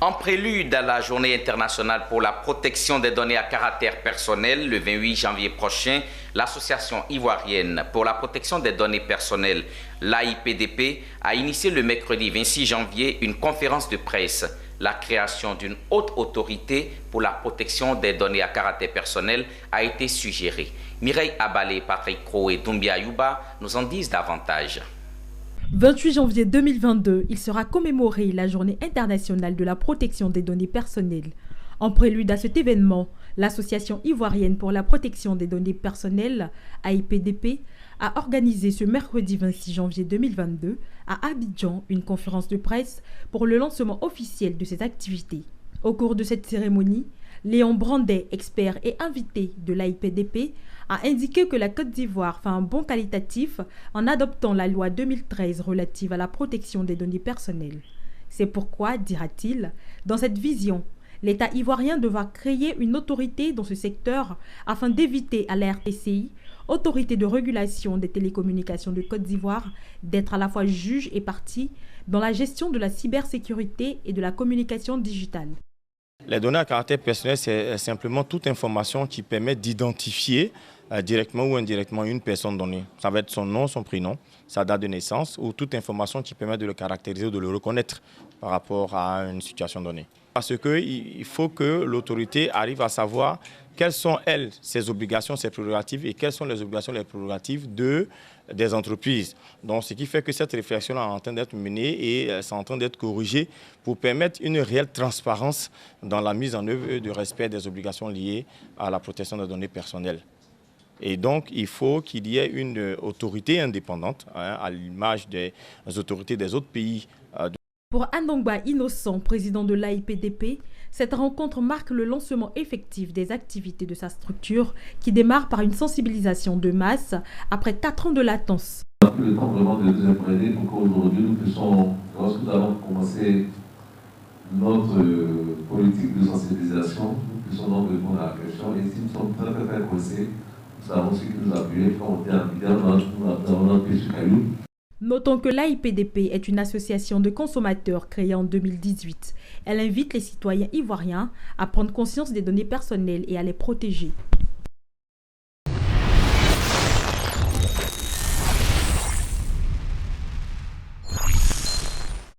En prélude à la Journée internationale pour la protection des données à caractère personnel, le 28 janvier prochain, l'Association ivoirienne pour la protection des données personnelles, l'AIPDP, a initié le mercredi 26 janvier une conférence de presse. La création d'une haute autorité pour la protection des données à caractère personnel a été suggérée. Mireille Abalé, Patrick Crowe et Doumbia Yuba nous en disent davantage. 28 janvier 2022, il sera commémoré la Journée internationale de la protection des données personnelles. En prélude à cet événement, l'Association ivoirienne pour la protection des données personnelles, AIPDP, a organisé ce mercredi 26 janvier 2022 à Abidjan une conférence de presse pour le lancement officiel de ses activités. Au cours de cette cérémonie, Léon Brandet, expert et invité de l'AIPDP, a indiqué que la Côte d'Ivoire fait un bond qualitatif en adoptant la loi 2013 relative à la protection des données personnelles. C'est pourquoi, dira-t-il, dans cette vision, l'État ivoirien devra créer une autorité dans ce secteur afin d'éviter à la RTCI, autorité de régulation des télécommunications de Côte d'Ivoire, d'être à la fois juge et partie dans la gestion de la cybersécurité et de la communication digitale. Les données à caractère personnel, c'est simplement toute information qui permet d'identifier directement ou indirectement une personne donnée. Ça va être son nom, son prénom, sa date de naissance ou toute information qui permet de le caractériser ou de le reconnaître par rapport à une situation donnée. Parce qu'il faut que l'autorité arrive à savoir quelles sont, elles, ses obligations, ses prérogatives et quelles sont les obligations, les prérogatives des entreprises. Donc, ce qui fait que cette réflexion est en train d'être menée et c'est en train d'être corrigée pour permettre une réelle transparence dans la mise en œuvre du respect des obligations liées à la protection des données personnelles. Et donc, il faut qu'il y ait une autorité indépendante, à l'image des autorités des autres pays. Pour Andongba Innocent, président de l'AIPDP, cette rencontre marque le lancement effectif des activités de sa structure qui démarre par une sensibilisation de masse après 4 ans de latence. On a pris le temps vraiment de nous imprégner pour qu'aujourd'hui nous puissions, lorsque nous allons commencer notre politique de sensibilisation, nous puissions donc répondre à la question. Et si nous sommes très pressés, nous savons ce qui nous appuie quand on est en Bidjan, nous avons notre pied sur Caillou. Notons que l'AIPDP est une association de consommateurs créée en 2018. Elle invite les citoyens ivoiriens à prendre conscience des données personnelles et à les protéger.